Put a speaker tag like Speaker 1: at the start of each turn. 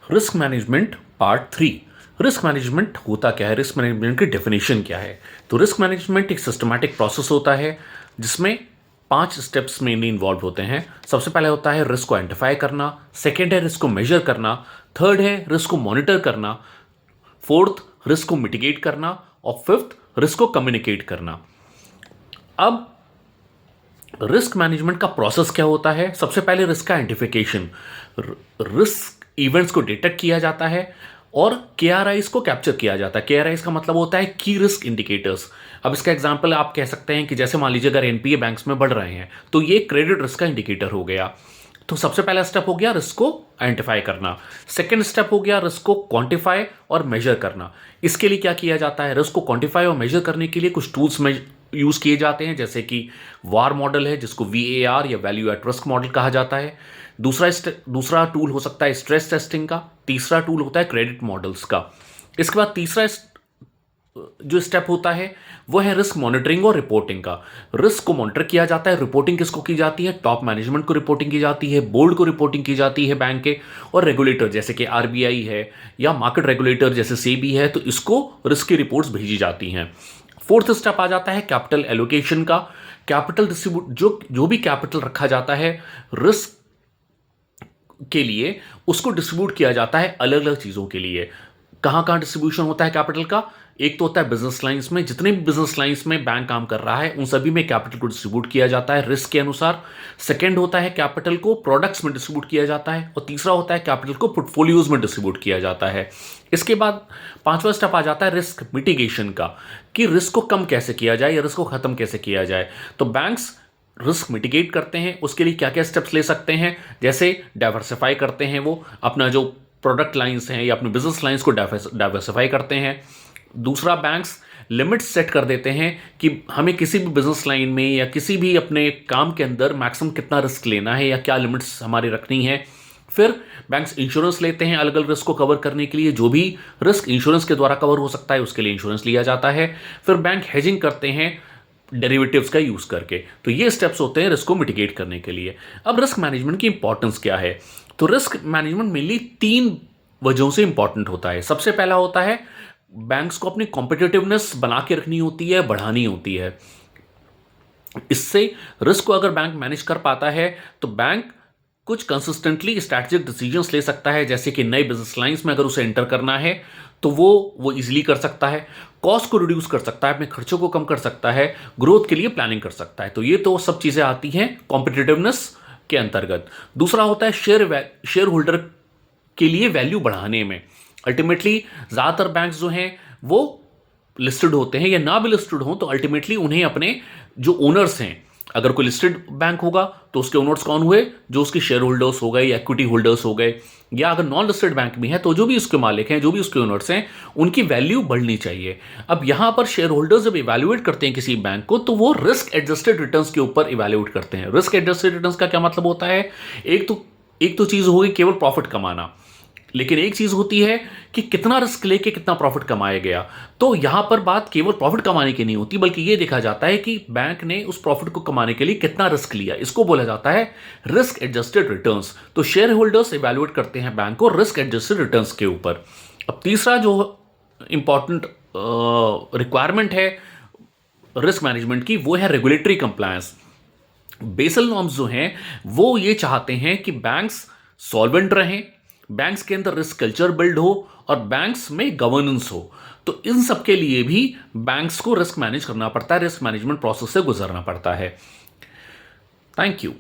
Speaker 1: Risk management part 3। Risk management होता क्या है, रिस्क मैनेजमेंट की डेफिनेशन क्या है। तो रिस्क मैनेजमेंट एक सिस्टमैटिक प्रोसेस होता है जिसमें 5 स्टेप्स मेनली इन्वॉल्व होते हैं। सबसे पहले होता है रिस्क को आइडेंटिफाई करना, सेकेंड है रिस्क को मेजर करना, थर्ड है रिस्क को मॉनिटर करना, फोर्थ रिस्क को मिटिगेट करना और फिफ्थ रिस्क को कम्युनिकेट करना। अब रिस्क मैनेजमेंट का प्रोसेस क्या होता है। सबसे पहले रिस्क का आइडेंटिफिकेशन, रिस्क इवेंट्स को डिटेक्ट किया जाता है और केआरआईज को कैप्चर किया जाता है। केआरआईज का मतलब होता है की रिस्क इंडिकेटर्स। अब इसका एग्जांपल आप कह सकते हैं कि जैसे मान लीजिए अगर एनपीए बैंक्स में बढ़ रहे हैं तो ये क्रेडिट रिस्क का इंडिकेटर हो गया। तो सबसे पहला स्टेप हो गया रिस्क को आइडेंटिफाई करना। सेकेंड स्टेप हो गया रिस्क को क्वांटिफाई और मेजर करना। इसके लिए क्या किया जाता है, रिस्क को क्वांटिफाई और मेजर करने के लिए कुछ टूल्स में यूज किए जाते हैं, जैसे कि वार मॉडल है जिसको वीएआर या वैल्यू एट रिस्क मॉडल कहा जाता है। दूसरा टूल हो सकता है स्ट्रेस टेस्टिंग का। तीसरा टूल होता है क्रेडिट मॉडल्स का। इसके बाद तीसरा जो स्टेप होता है वो है रिस्क मॉनिटरिंग और रिपोर्टिंग का। रिस्क को मॉनिटर किया जाता है, रिपोर्टिंग किसको की जाती है, टॉप मैनेजमेंट को रिपोर्टिंग की जाती है, बोर्ड को रिपोर्टिंग की जाती है बैंक के, और रेगुलेटर जैसे कि आरबीआई है या मार्केट रेगुलेटर जैसे सेबी है, तो इसको रिस्क की रिपोर्ट्स भेजी जाती हैं। फोर्थ स्टेप आ जाता है कैपिटल एलोकेशन का। कैपिटल डिस्ट्रीब्यूट, जो भी कैपिटल रखा जाता है रिस्क के लिए, उसको डिस्ट्रीब्यूट किया जाता है अलग अलग चीजों के लिए। कहां कहां डिस्ट्रीब्यूशन होता है कैपिटल का, एक तो होता है बिजनेस लाइंस में, जितने भी बिजनेस लाइंस में बैंक काम कर रहा है उन सभी में कैपिटल को डिस्ट्रीब्यूट किया जाता है रिस्क के अनुसार। सेकंड होता है कैपिटल को प्रोडक्ट्स में डिस्ट्रीब्यूट किया जाता है, और तीसरा होता है कैपिटल को पोर्टफोलियोज में डिस्ट्रीब्यूट किया जाता है। इसके बाद पांचवा स्टेप आ जाता है रिस्क मिटिगेशन का, कि रिस्क को कम कैसे किया जाए या रिस्क को खत्म कैसे किया जाए। तो बैंक्स रिस्क मिटिगेट करते हैं, उसके लिए क्या क्या स्टेप्स ले सकते हैं, जैसे डाइवर्सिफाई करते हैं वो अपना जो प्रोडक्ट लाइंस हैं या अपने बिजनेस लाइंस को डाइवर्सिफाई करते हैं। दूसरा, बैंक्स लिमिट्स सेट कर देते हैं कि हमें किसी भी बिजनेस लाइन में या किसी भी अपने काम के अंदर मैक्सिमम कितना रिस्क लेना है या क्या लिमिट्स हमारी रखनी है। फिर बैंक्स इंश्योरेंस लेते हैं अलग अलग रिस्क को कवर करने के लिए, जो भी रिस्क इंश्योरेंस के द्वारा कवर हो सकता है उसके लिए इंश्योरेंस लिया जाता है। फिर बैंक हेजिंग करते हैं डेरिवेटिव्स का यूज करके। तो ये स्टेप्स होते हैं रिस्क को मिटिगेट करने के लिए। अब रिस्क मैनेजमेंट की इंपॉर्टेंस क्या है, तो रिस्क मैनेजमेंट मेनली 3 वजहों से इंपॉर्टेंट होता है। सबसे पहला होता है बैंक्स को अपनी कॉम्पिटिटिवनेस बना के रखनी होती है, बढ़ानी होती है। इससे रिस्क को अगर बैंक मैनेज कर पाता है तो बैंक कुछ कंसिस्टेंटली स्ट्रैटेजिक डिसीजंस ले सकता है, जैसे कि नए बिजनेस लाइंस में अगर उसे एंटर करना है तो वो इजीली कर सकता है, कॉस्ट को रिड्यूस कर सकता है, अपने खर्चों को कम कर सकता है, ग्रोथ के लिए प्लानिंग कर सकता है। तो ये तो सब चीजें आती हैं कॉम्पिटिटिवनेस के अंतर्गत। दूसरा होता है शेयर होल्डर के लिए वैल्यू बढ़ाने में। अल्टीमेटली ज्यादातर बैंक्स जो हैं वो लिस्टेड होते हैं या ना भी लिस्टेड हो तो अल्टीमेटली उन्हें अपने जो ओनर्स हैं, अगर कोई लिस्टेड बैंक होगा तो उसके ओनर्स कौन हुए, जो उसके शेयर होल्डर्स हो गए या इक्विटी होल्डर्स हो गए, या अगर नॉन लिस्टेड बैंक भी है तो जो भी उसके मालिक हैं, जो भी उसके ओनर्स हैं, उनकी वैल्यू बढ़नी चाहिए। अब यहां पर शेयर होल्डर्स जब इवैल्यूएट करते हैं किसी बैंक को तो वो रिस्क एडजस्टेड रिटर्न्स के ऊपर इवैल्यूएट करते हैं। रिस्क एडजस्टेड रिटर्न्स का क्या मतलब होता है, एक तो चीज होगी केवल प्रॉफिट कमाना, लेकिन एक चीज होती है कि कितना रिस्क लेके कितना प्रॉफिट कमाया गया। तो यहां पर बात केवल प्रॉफिट कमाने की नहीं होती, बल्कि यह देखा जाता है कि बैंक ने उस प्रॉफिट को कमाने के लिए कितना रिस्क लिया। इसको बोला जाता है रिस्क एडजस्टेड रिटर्न्स। तो शेयर होल्डर्स इवैल्यूएट करते हैं बैंक को रिस्क एडजस्टेड रिटर्न्स के ऊपर। अब तीसरा जो इंपॉर्टेंट रिक्वायरमेंट है रिस्क मैनेजमेंट की, वो है रेगुलेटरी कंप्लायंस। बेसल नॉर्म्स जो हैं वो ये चाहते हैं कि बैंक्स सॉल्वेंट रहें, बैंक्स के अंदर रिस्क कल्चर बिल्ड हो और बैंक्स में गवर्नेंस हो। तो इन सब के लिए भी बैंक्स को रिस्क मैनेज करना पड़ता है, रिस्क मैनेजमेंट प्रोसेस से गुजरना पड़ता है। Thank you.